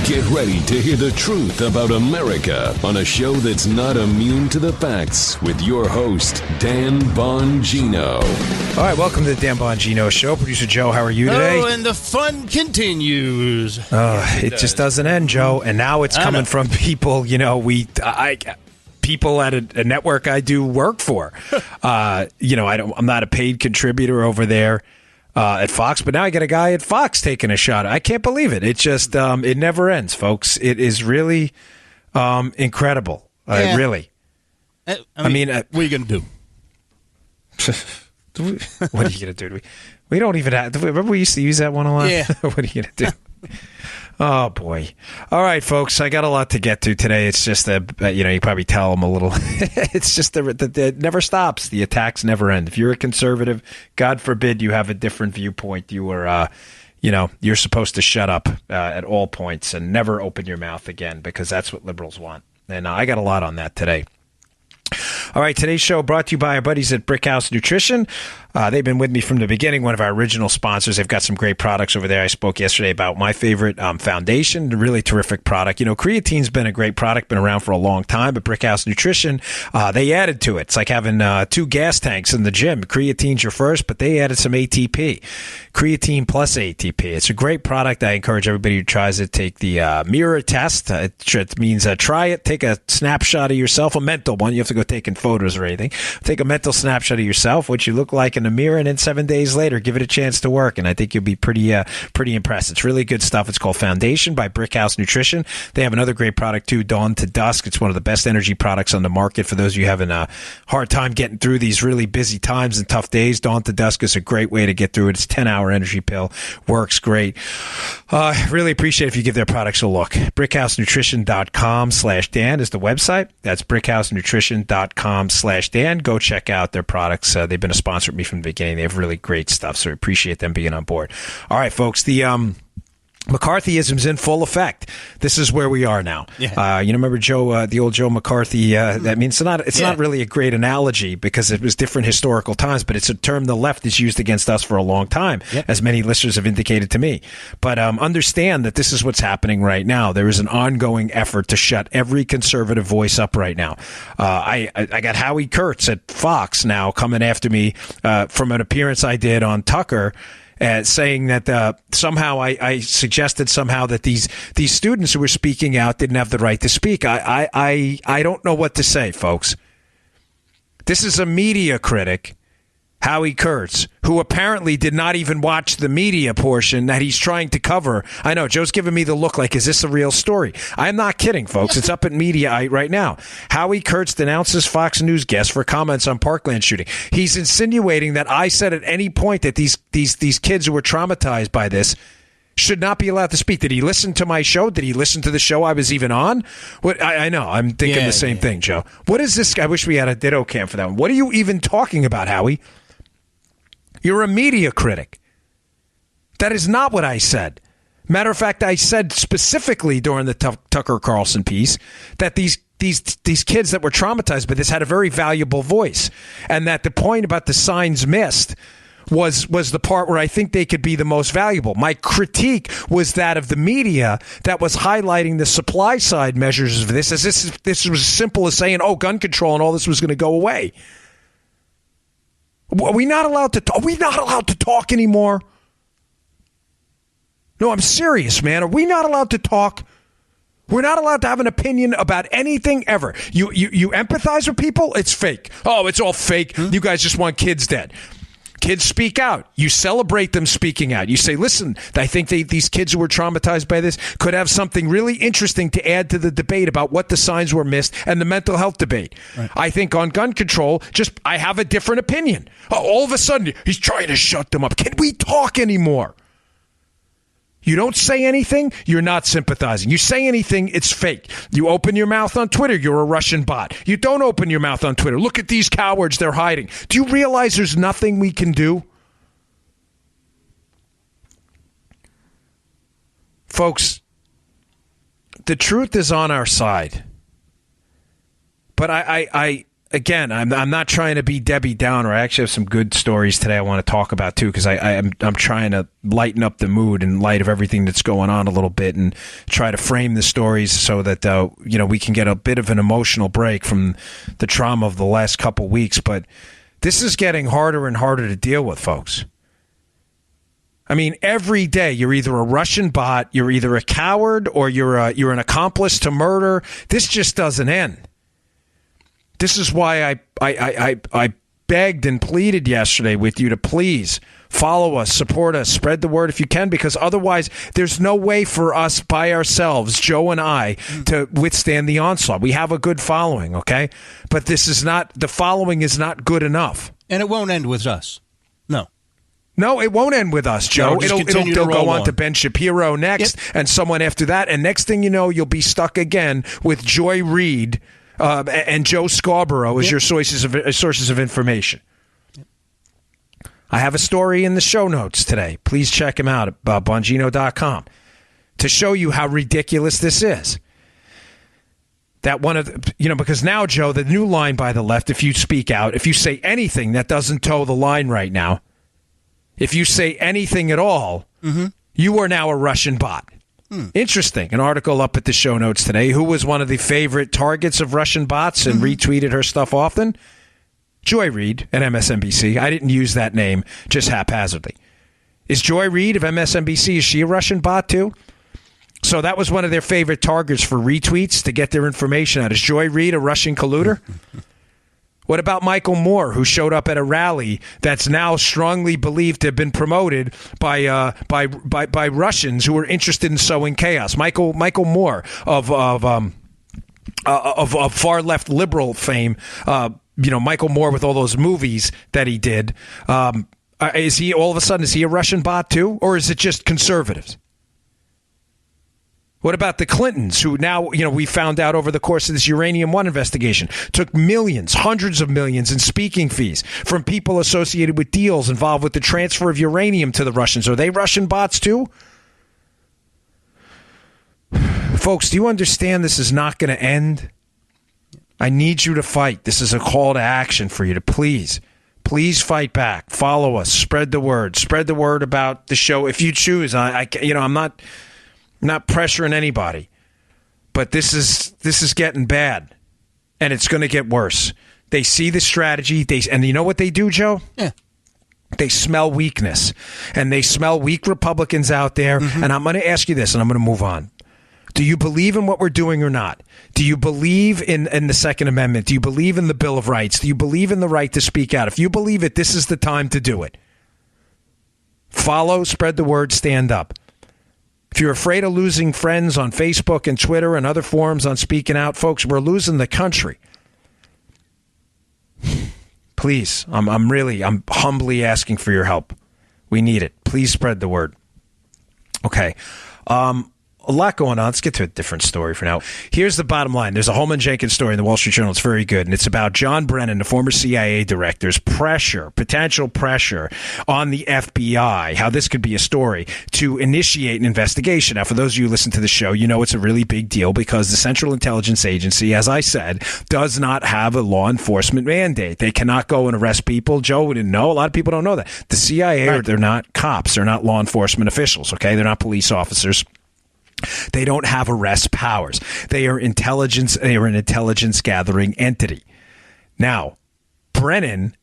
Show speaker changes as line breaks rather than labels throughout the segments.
Get ready to hear the truth about America on a show that's not immune to the facts with your host, Dan Bongino.
All right, welcome to the Dan Bongino Show. Producer Joe, how are you today?
Oh, and the fun continues.
It just doesn't end, Joe. And now it's coming from people, people at a network I do work for. I'm not a paid contributor over there at Fox, but now I get a guy at Fox taking a shot. I can't believe it. It just it never ends, folks. It is really incredible. Really.
I mean, what are you going to do?
What are you going to do? We don't even have. Remember we used to use that one a lot?
Yeah.
What are you going to do? Oh, boy. All right, folks, I got a lot to get to today. It's just that, you probably tell them a little. It's just that it never stops. The attacks never end. If you're a conservative, God forbid you have a different viewpoint, you are, you're supposed to shut up at all points and never open your mouth again, because that's what liberals want. And I got a lot on that today. All right, today's show brought to you by our buddies at Brickhouse Nutrition. They've been with me from the beginning, one of our original sponsors. They've got some great products over there. I spoke yesterday about my favorite foundation, a really terrific product. Creatine's been a great product, been around for a long time, but Brickhouse Nutrition, they added to it. It's like having 2 gas tanks in the gym. Creatine's your first, but they added some ATP. Creatine plus ATP. It's a great product. I encourage everybody who tries it, take the mirror test. It means try it, take a snapshot of yourself, a mental one. You have to go taking photos or anything. Take a mental snapshot of yourself, what you look like in the mirror, and then 7 days later, give it a chance to work. And I think you'll be pretty impressed. It's really good stuff. It's called Foundation by Brickhouse Nutrition. They have another great product too, Dawn to Dusk. It's one of the best energy products on the market for those of you having a hard time getting through these really busy times and tough days. Dawn to Dusk is a great way to get through it. It's a 10-hour energy pill. Works great. Really appreciate if you give their products a look. BrickhouseNutrition.com/Dan is the website. That's BrickhouseNutrition.com/Dan. Go check out their products. They've been a sponsor with me from the beginning. They have really great stuff, so I appreciate them being on board. All right, folks, the McCarthyism's in full effect. This is where we are now. Yeah. Remember Joe, the old Joe McCarthy? That means it's not really a great analogy because it was different historical times, but it's a term the left has used against us for a long time, as many listeners have indicated to me. But understand that this is what's happening right now. There is an ongoing effort to shut every conservative voice up right now. I got Howie Kurtz at Fox now coming after me from an appearance I did on Tucker, saying that somehow I suggested somehow that these students who were speaking out didn't have the right to speak. I don't know what to say, folks. This is a media critic, Howie Kurtz, who apparently did not even watch the media portion that he's trying to cover. I know, Joe's giving me the look like, is this a real story? I'm not kidding, folks. It's up at Mediaite right now. Howie Kurtz denounces Fox News guest for comments on Parkland shooting. He's insinuating that I said at any point that these kids who were traumatized by this should not be allowed to speak. Did he listen to my show? Did he listen to the show I was even on? What I know. I'm thinking the same thing, Joe. What is this? I wish we had a ditto cam for that one. What are you even talking about, Howie? You're a media critic. That is not what I said. Matter of fact, I said specifically during the Tucker Carlson piece that these kids that were traumatized by this had a very valuable voice, and that the point about the signs missed was the part where I think they could be the most valuable. My critique was that of the media that was highlighting the supply side measures of this, as this was as simple as saying, gun control and all this was going to go away. Are we not allowed to talk? Are we not allowed to talk anymore? No, I'm serious, man. Are we not allowed to talk? We're not allowed to have an opinion about anything ever. You empathize with people? It's fake. Oh, it's all fake. You guys just want kids dead. Kids speak out. You celebrate them speaking out. You say, listen, I think these kids who were traumatized by this could have something really interesting to add to the debate about what the signs were missed and the mental health debate. Right. I think on gun control, I have a different opinion. All of a sudden, he's trying to shut them up. Can we talk anymore? You don't say anything, you're not sympathizing. You say anything, it's fake. You open your mouth on Twitter, you're a Russian bot. You don't open your mouth on Twitter. Look at these cowards, they're hiding. Do you realize there's nothing we can do? Folks, the truth is on our side. But I again, I'm not trying to be Debbie Downer. I actually have some good stories today I want to talk about too, because I'm trying to lighten up the mood in light of everything that's going on a little bit, and try to frame the stories so that we can get a bit of an emotional break from the trauma of the last couple weeks. But this is getting harder and harder to deal with, folks. I mean, every day you're either a Russian bot, you're either a coward, or you're an accomplice to murder. This just doesn't end. This is why I begged and pleaded yesterday with you to please follow us, support us, spread the word if you can, because otherwise there's no way for us by ourselves, Joe and I, to withstand the onslaught. We have a good following, okay? But the following is not good enough.
And it won't end with us.
No, it won't end with us, Joe.
It'll
go on to Ben Shapiro next, and someone after that, and next thing you know, you'll be stuck again with Joy Reid and Joe Scarborough as your sources of information. I have a story in the show notes today. Please check them out at Bongino.com to show you how ridiculous this is. That one of because now, Joe, the new line by the left, if you speak out, if you say anything that doesn't toe the line right now, if you say anything at all, you are now a Russian bot. Interesting. An article up at the show notes today. Who was one of the favorite targets of Russian bots and retweeted her stuff often? Joy Reid at MSNBC. I didn't use that name just haphazardly. Is Joy Reid of MSNBC, is she a Russian bot too? So that was one of their favorite targets for retweets to get their information out. Is Joy Reid a Russian colluder? What about Michael Moore, who showed up at a rally that's now strongly believed to have been promoted by Russians who are interested in sowing chaos? Michael Moore of far left liberal fame, Michael Moore with all those movies that he did. Is he all of a sudden a Russian bot too, or is it just conservatives? What about the Clintons, who now, we found out over the course of this Uranium One investigation, took millions, hundreds of millions in speaking fees from people associated with deals involved with the transfer of uranium to the Russians? Are they Russian bots too? Folks, do you understand this is not going to end? I need you to fight. This is a call to action for you to please fight back. Follow us. Spread the word. Spread the word about the show if you choose. I'm not pressuring anybody, but this is getting bad, and it's going to get worse. They see the strategy, and you know what they do, Joe?
Yeah.
They smell weakness, and they smell weak Republicans out there. And I'm going to ask you this, and I'm going to move on. Do you believe in what we're doing or not? Do you believe in the Second Amendment? Do you believe in the Bill of Rights? Do you believe in the right to speak out? If you believe it, this is the time to do it. Follow, spread the word, stand up. If you're afraid of losing friends on Facebook and Twitter and other forums on speaking out, folks, we're losing the country. Please, I'm humbly asking for your help. We need it. Please spread the word. Okay. A lot going on. Let's get to a different story for now. Here's the bottom line. There's a Holman Jenkins story in the Wall Street Journal. It's very good. And it's about John Brennan, the former CIA director's potential pressure on the FBI, how this could be a story to initiate an investigation. Now, for those of you who listen to the show, you know it's a really big deal because the Central Intelligence Agency, as I said, does not have a law enforcement mandate. They cannot go and arrest people. Joe didn't know. A lot of people don't know that. The CIA, they're not cops. They're not law enforcement officials, okay? They're not police officers. They don't have arrest powers. They are intelligence. They are an intelligence gathering entity. Now, Brennan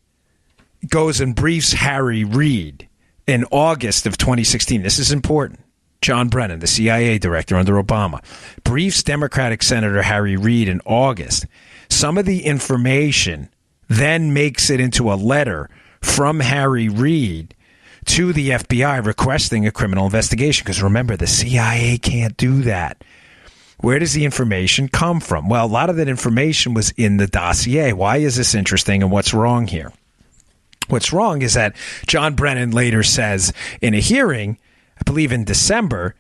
goes and briefs Harry Reid in August of 2016. This is important. John Brennan, the CIA director under Obama, briefs Democratic Senator Harry Reid in August. Some of the information then makes it into a letter from Harry Reid to the FBI requesting a criminal investigation. Because remember, the CIA can't do that. Where does the information come from? Well, a lot of that information was in the dossier. Why is this interesting, and what's wrong here? What's wrong is that John Brennan later says in a hearing, I believe in December,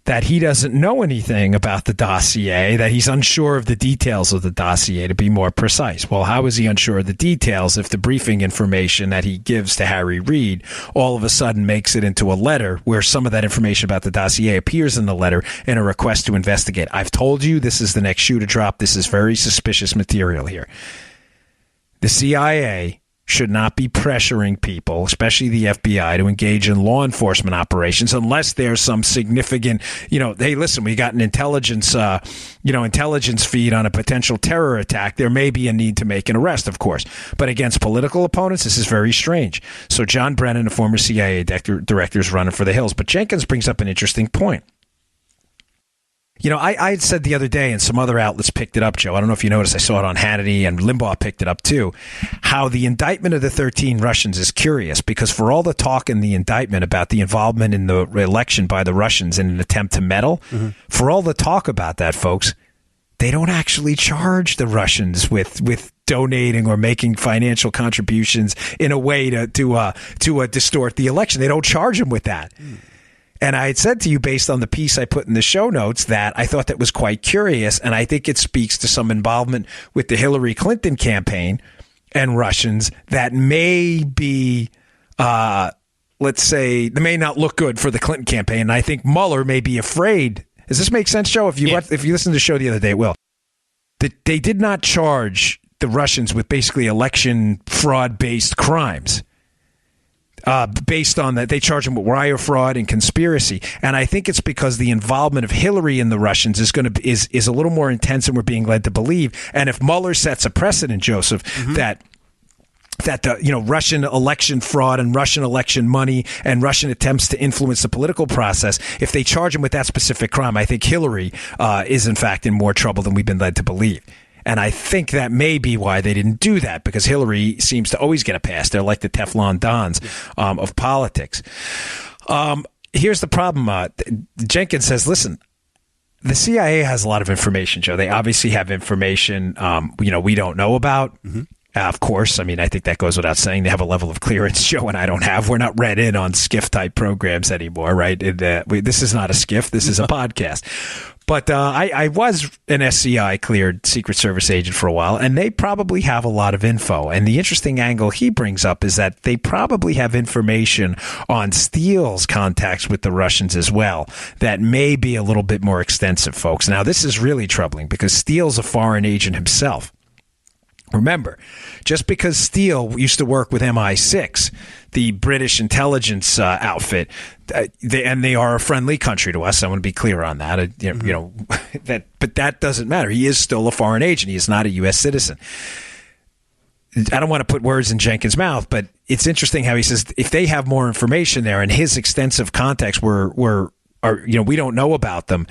that he doesn't know anything about the dossier, that he's unsure of the details of the dossier, to be more precise. Well, how is he unsure of the details if the briefing information that he gives to Harry Reid all of a sudden makes it into a letter where some of that information about the dossier appears in the letter in a request to investigate? I've told you this is the next shoe to drop. This is very suspicious material here. The CIA should not be pressuring people, especially the FBI, to engage in law enforcement operations unless there's some significant, hey, listen, we got an intelligence feed on a potential terror attack. There may be a need to make an arrest, of course. But against political opponents, this is very strange. So John Brennan, a former CIA director, is running for the hills. But Jenkins brings up an interesting point. I had said the other day, and some other outlets picked it up, Joe. I don't know if you noticed. I saw it on Hannity, and Limbaugh picked it up too, how the indictment of the 13 Russians is curious, because for all the talk in the indictment about the involvement in the election by the Russians in an attempt to meddle, for all the talk about that, folks, they don't actually charge the Russians with donating or making financial contributions in a way to distort the election. They don't charge them with that. And I had said to you, based on the piece I put in the show notes, that I thought that was quite curious, and I think it speaks to some involvement with the Hillary Clinton campaign and Russians that may be, let's say, they may not look good for the Clinton campaign. And I think Mueller may be afraid. Does this make sense, Joe? If you listened to the show the other day, it will. They did not charge the Russians with basically election fraud-based crimes. Based on that, they charge them with wire fraud and conspiracy, and I think it's because the involvement of Hillary in the Russians is a little more intense than we're being led to believe. And if Mueller sets a precedent, Joseph, that the Russian election fraud and Russian election money and Russian attempts to influence the political process, if they charge him with that specific crime, I think Hillary is in fact in more trouble than we've been led to believe. And I think that may be why they didn't do that, because Hillary seems to always get a pass. They're like the Teflon Dons of politics. Here's the problem. Jenkins says, listen, the CIA has a lot of information, Joe. They obviously have information we don't know about. Of course, I mean, I think that goes without saying. They have a level of clearance Joe and I don't have. We're not read in on SCIF-type programs anymore, right? This is not a SCIF. This is a podcast. But I was an SCI-cleared Secret Service agent for a while, and they probably have a lot of info. And the interesting angle he brings up is that they probably have information on Steele's contacts with the Russians as well that may be a little bit more extensive, folks. Now, this is really troubling because Steele's a foreign agent himself. Remember, just because Steele used to work with MI6, the British intelligence outfit, they are a friendly country to us. I want to be clear on that. But that doesn't matter. He is still a foreign agent. He is not a U.S. citizen. I don't want to put words in Jenkins' mouth, but it's interesting how he says if they have more information there and his extensive contacts we don't know about them.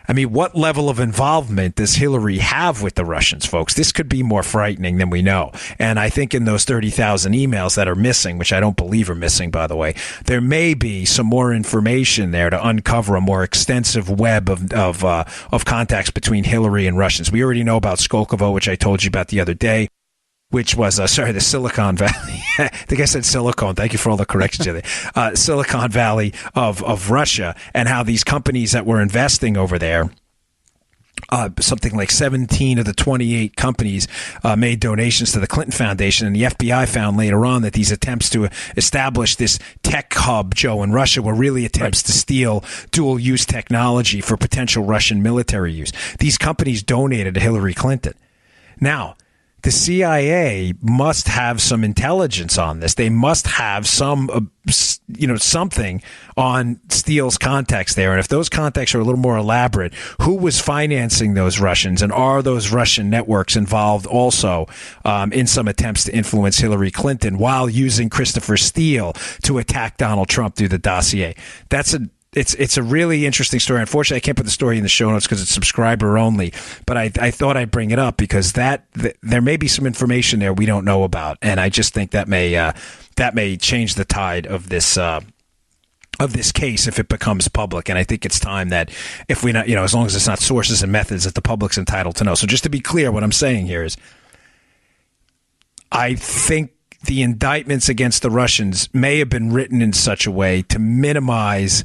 I mean, what level of involvement does Hillary have with the Russians, folks? This could be more frightening than we know. And I think in those 30,000 emails that are missing, which I don't believe are missing, by the way, there may be some more information there to uncover a more extensive web of contacts between Hillary and Russians. We already know about Skolkovo, which I told you about the other day, which was, the Silicon Valley. I think I said Silicon. Thank you for all the corrections there. Silicon Valley of Russia, and how these companies that were investing over there, something like 17 of the 28 companies made donations to the Clinton Foundation, and the FBI found later on that these attempts to establish this tech hub, Joe, in Russia were really attempts to steal dual-use technology for potential Russian military use. These companies donated to Hillary Clinton. Now, the CIA must have some intelligence on this. They must have some, something on Steele's contacts there. And if those contacts are a little more elaborate, who was financing those Russians? And are those Russian networks involved also in some attempts to influence Hillary Clinton while using Christopher Steele to attack Donald Trump through the dossier? It's a really interesting story. Unfortunately, I can't put the story in the show notes because it's subscriber only. But I thought I'd bring it up because there may be some information there we don't know about, and I just think that may change the tide of this case if it becomes public. And I think it's time that if we not as long as it's not sources and methods that the public's entitled to know. So just to be clear, what I'm saying here is, I think the indictments against the Russians may have been written in such a way to minimize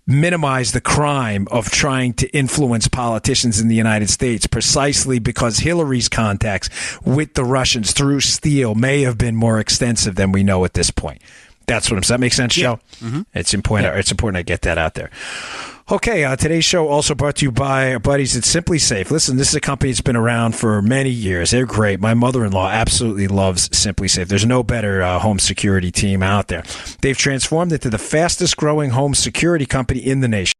the crime of trying to influence politicians in the United States, precisely because Hillary's contacts with the Russians through Steele may have been more extensive than we know at this point. That's what I'm saying. Does that make sense, Joe? Mm-hmm. It's important I get that out there. Okay, today's show also brought to you by our buddies at Simply Safe. Listen, this is a company that's been around for many years. They're great. My mother-in-law absolutely loves Simply Safe. There's no better home security team out there. They've transformed into the fastest-growing home security company in the nation.